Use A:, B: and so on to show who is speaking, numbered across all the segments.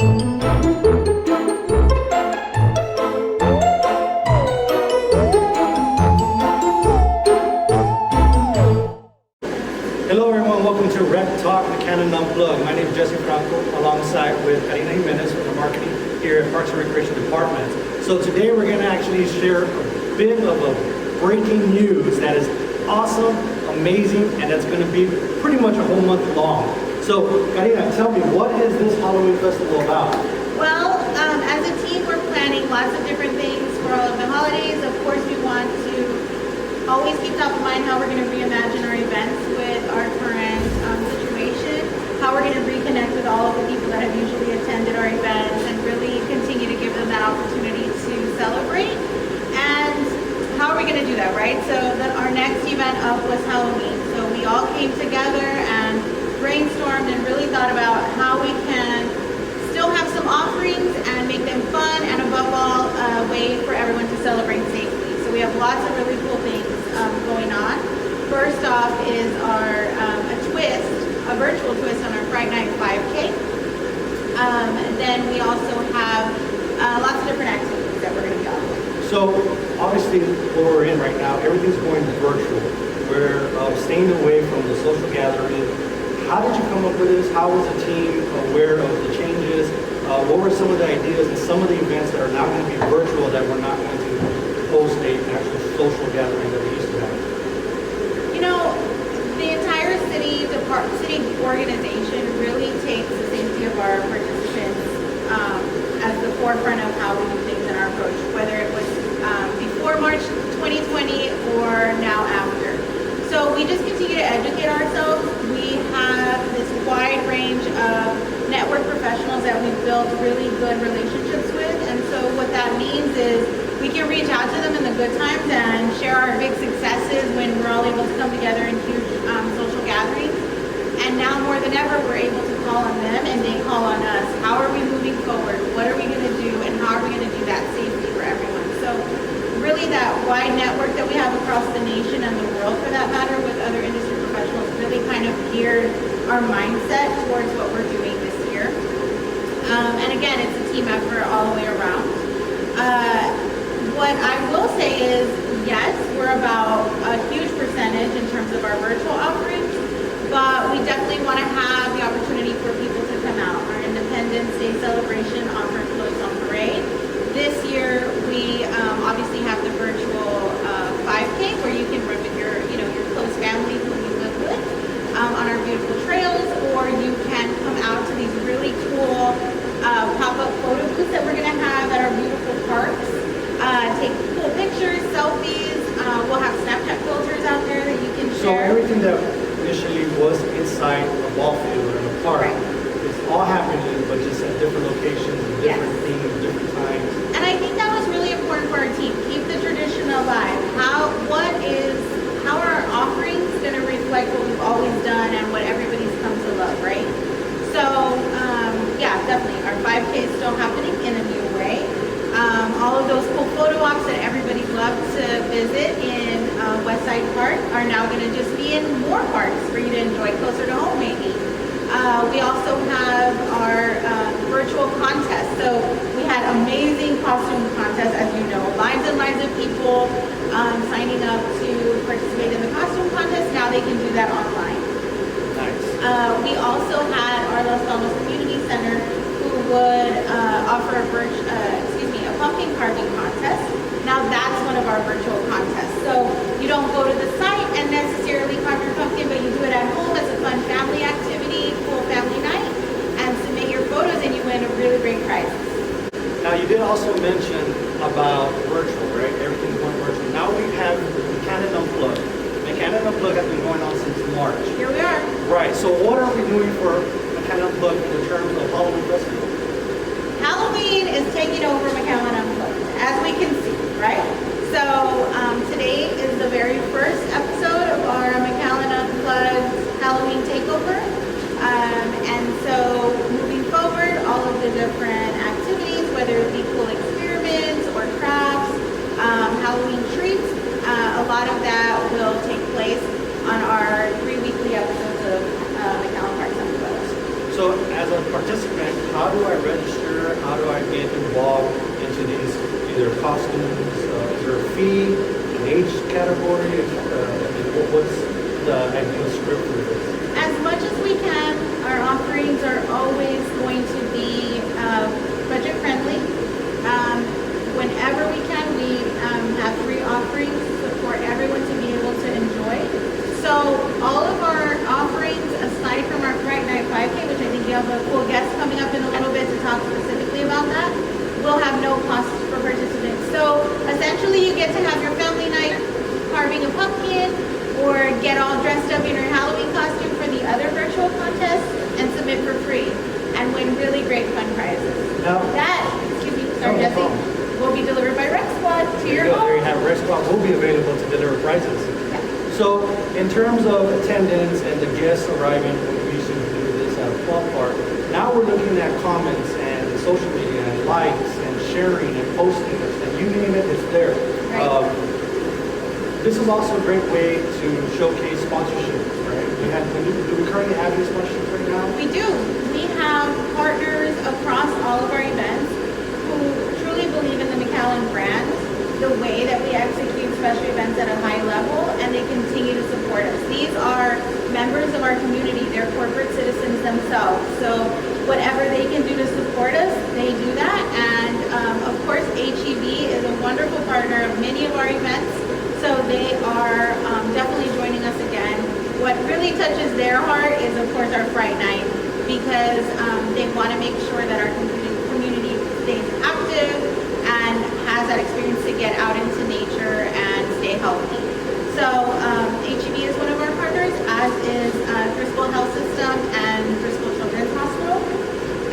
A: Hello everyone, welcome to Rep Talk McAllen Unplugged. My name is Jesse Franco, alongside with Karina Jimenez from the marketing here at Parks and Recreation Department. So today we're going to actually share a bit of a breaking news that is awesome, amazing, and that's going to be pretty much a whole month long. So Karina, tell me, what is this Halloween Festival about?
B: Well, as a team, we're planning lots of different things for all of the holidays. Of course, we want to always keep top of mind how we're going to reimagine our events with our current situation, how we're going to reconnect with all of the people that have usually attended our events and really continue to give them that opportunity to celebrate. And how are we going to do that, right? So our next event up was Halloween. So we all came together and brainstormed and really thought about how we can still have some offerings and make them fun, and above all, a way for everyone to celebrate safely. So we have lots of really cool things going on. First off is our a virtual twist on our Friday Night 5K. Then we also have lots of different activities that we're going to be offering.
A: So obviously where we're in right now, everything's going virtual. We're staying away from the social gathering. How did you come up with this? How was the team aware of the changes? What were some of the ideas and some of the events that are now going to be virtual that we're not going to host an actual social gathering that we used to have?
B: You know, the entire city organization really takes the safety of our participants as the forefront of how we do things in our approach, whether it was before March 2020 or now after. So we just continue to educate ourselves. We have this wide range of network professionals that we've built really good relationships with. And so what that means is we can reach out to them in the good times and share our big successes when we're all able to come together in huge social gatherings. And now more than ever, we're able to call on them and they call on us. How are we moving forward? What are we going to do? And how are we going to do that safely for everyone? So really that wide network that we have across the nation and the world for that matter with other industry professionals really kind of geared our mindset towards what we're doing this year. And again, it's a team effort all the way around. What I will say is, yes, we're about a huge percentage in terms of our virtual offerings, but we definitely want to have the opportunity for people to come out. Our Independence Day celebration offered Floats on Parade. This year, we obviously have the virtual 5K where you can run with your close family who you live with on our beautiful trails, or you can come out to these really cool pop-up photo booths that we're going to have at our beautiful parks. Take cool pictures, selfies. We'll have Snapchat filters out there that you can share.
A: So everything that initially was inside a ball field or in a park,
B: right,
A: it's all happening, but just at different locations, different themes, different times.
B: And I think that was really important for our team. Keep the tradition alive. How are our offerings going to reflect what we've always done and what everybody's come to love, right? So, yeah, definitely. Our 5K is still happening in a new way. All of those cool photo ops that everybody loved to visit in Westside Park are now going to just be in more parks for you to enjoy closer to home, maybe. We also have our virtual contest. So we had amazing costume contests, as you know, lines and lines of people signing up to participate in the costume contest. Now they can do that online.
A: Nice.
B: We also had our Los Alamos Community Center who would offer a pumpkin carving contest. Now that's one of our virtual contests. So you don't go to the site and necessarily carve your pumpkin, but you do it at home as a fun family activity, cool family night, and submit your photos and you win a really great prize.
A: Now you did also mention about virtual, right? Everything's going virtual. Now we have McAllen Unplugged. McAllen Unplugged has been going on since March.
B: Here we are.
A: Right, so what are we doing for McAllen Unplugged in terms of Halloween Festival?
B: Halloween is taking over McAllen Unplugged, as we can see, right? So today is the very first episode of our McAllen Unplugged Halloween takeover. And so moving forward, all of the different activities, whether it be cool experiments or crafts, Halloween treats, a lot of that will take place on our 3 weekly episodes of McAllen Parks Unplugged.
A: So as a participant, how do I register? How do I get involved into these either costumes? Is there a fee, an age category? What's the ideal script for this?
B: As much as we can, our offerings are always going to be budget friendly. Whenever we can, we have free offerings for everyone to be able to enjoy. So all of our offerings, aside from our Fright Night 5K, which I think you have a cool guest coming up in a little bit to talk specifically about that, will have no cost for participants. So essentially you get to have your family night carving a pumpkin or get all dressed up in your Halloween costume for the other virtual contests and submit for free and win really great fun prizes.
A: Now,
B: Jesse, will be delivered by Rec Squad to your home.
A: There you have Rec Squad will be available to deliver prizes.
B: Yeah.
A: So in terms of attendance and the guests arriving, we usually do this at a club park. Now we're looking at comments and social media and likes and sharing and posting and you name it, it's there.
B: Right.
A: This is also a great way to showcase sponsorships, right? Do we currently have any sponsorships right now?
B: We do. We have partners across all of our events who truly believe in the McAllen brand, the way that we execute special events at a high level, and they continue to support us. These are members of our community. They're corporate citizens themselves. So whatever they can do to support us, they do that. And of course, HEB is a wonderful partner of many of our events. So they are definitely joining us again. What really touches their heart is, of course, our Fright Night, because they want to make sure that our community stays active and has that experience to get out into nature and stay healthy. So HEB is one of our partners, as is Frisco Health System and Frisco Children's Hospital.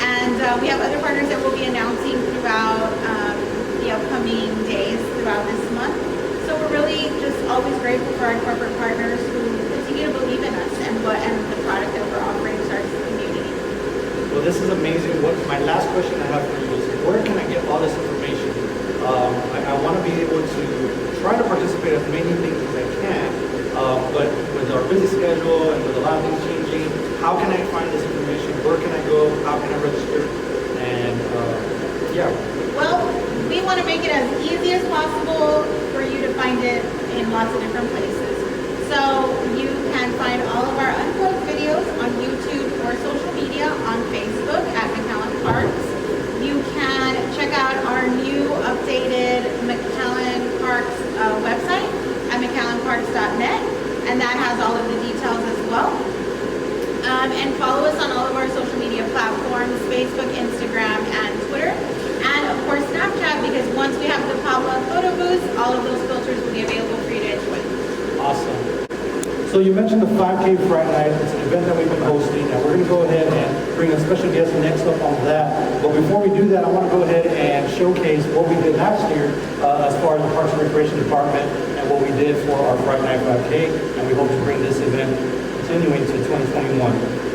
B: And we have other partners that we'll be announcing throughout the upcoming days throughout this month. So we're really just always grateful for our corporate partners who continue to believe in us and the product that we're offering to our community.
A: Well, this is amazing. My last question I have for you is, where can I get all this information? I want to be able to try to participate in as many things as I can, but with our busy schedule and with a lot of things changing, how can I find this information? Where can I go? How can I register? And yeah.
B: Well, we want to make it as easy as possible for you to find it in lots of different places. So you can find all of our Unplugged videos on YouTube or social media on Facebook at McAllen Parks. You can check out our new updated McAllen Parks website at McAllenParks.net, and that has all of the details as well. And follow us on all of our social media platforms, Facebook, Instagram, and Twitter. And of course Snapchat, because once we have the pop-up photo booths, all of those filters will be available for you to enjoy.
A: Awesome. So you mentioned the 5K Fright Night. It's an event that we've been hosting, and we're going to go ahead and bring a special guest next up on that. But before we do that, I want to go ahead and showcase what we did last year as far as the Parks and Recreation Department and what we did for our Fright Night 5K, and we hope to bring this event continuing to 2021.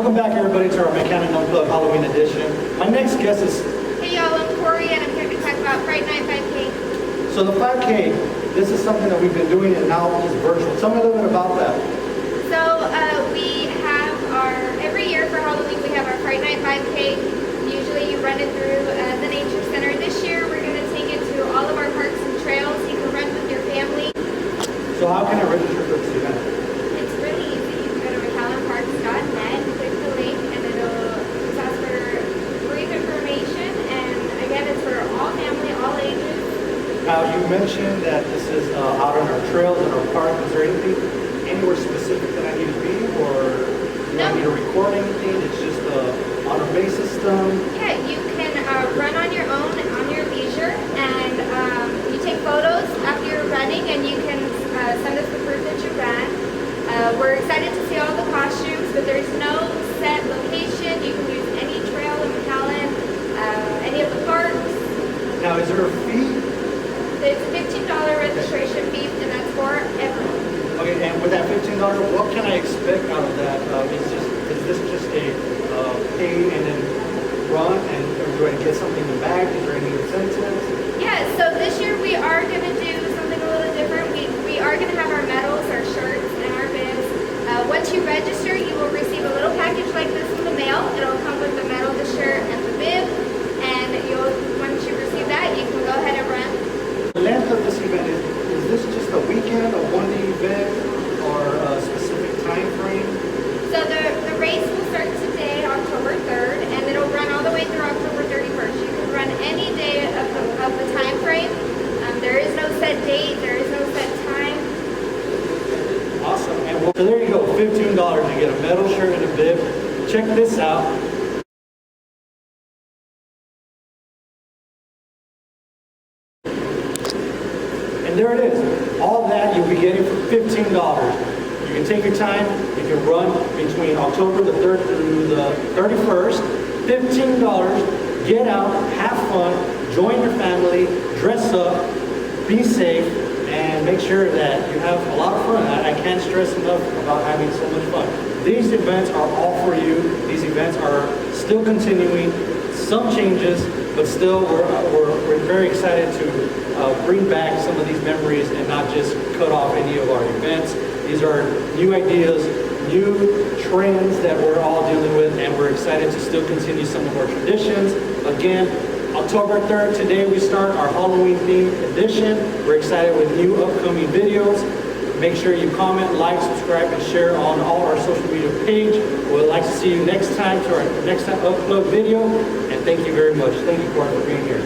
A: Welcome back, everybody, to our McAllen Unplugged Halloween edition. My next guest is,
B: Hey y'all, I'm Corey and I'm here to talk about Fright Night 5K.
A: so the 5K, this is something that we've been doing and now it's virtual. Tell me a little bit about that.
B: So we have every year for Halloween we have our Fright Night 5K. Usually you run it through the nature center. This year we're going to take it to all of our parks and trails. You can run with your family.
A: So how can I register for this event?
B: It's really easy. You can go to McAllenParks.net, click the link, and it'll just ask for brief information. And again, it's for all family, all ages.
A: Now, you mentioned that this is out on our trails and our park. Is there anything anywhere specific that I need to be, or do I need to record anything? It's just on a base system.
B: Yeah, you can run on your own, on your leisure, and you take photos after you're running, and you can send us the proof that you ran. We're excited to see all the costumes, but there's no set location. You can use any trail in McAllen, any of the parks.
A: Now, is there a fee?
B: It's a $15 registration fee, and that's for everyone.
A: Okay, and with that $15, what can I expect out of that? Is this just a pay and then run, and do I get something back? Is there any incentives?
B: Yeah, so this year we are going to do something a little different. We are going to have our medals, our shirts, and our bibs. Once you register, you will receive a little package like this in the mail. It'll come with the medal, the shirt, and the bib. And once you receive that, you can go ahead and run.
A: The length of this event, is this just a weekend, a one-day event, or a specific time frame?
B: So the race will start today, October 3rd, and it'll run all the way through October 31st. You can run any day of the time frame. There is no set date, there is no set time.
A: Awesome. And so there you go, $15 to get a medal, shirt, and a bib. Check this out. And there it is. All that you'll be getting for $15. You can take your time. You can run between October the 3rd through the 31st. $15. Get out, have fun, join your family, dress up, be safe, and make sure that you have a lot of fun. I can't stress enough about having so much fun. These events are all for you. These events are still continuing. Some changes, but still we're very excited to bring back some of these memories and not just cut off any of our events. These are new ideas, new trends that we're all dealing with, and we're excited to still continue some of our traditions. Again, October 3rd, today we start our Halloween themed edition. We're excited with new upcoming videos. Make sure you comment, like, subscribe, and share on all our social media page. We'd like to see you next time to our next Unplugged video. And thank you very much. Thank you, Corey, for being here.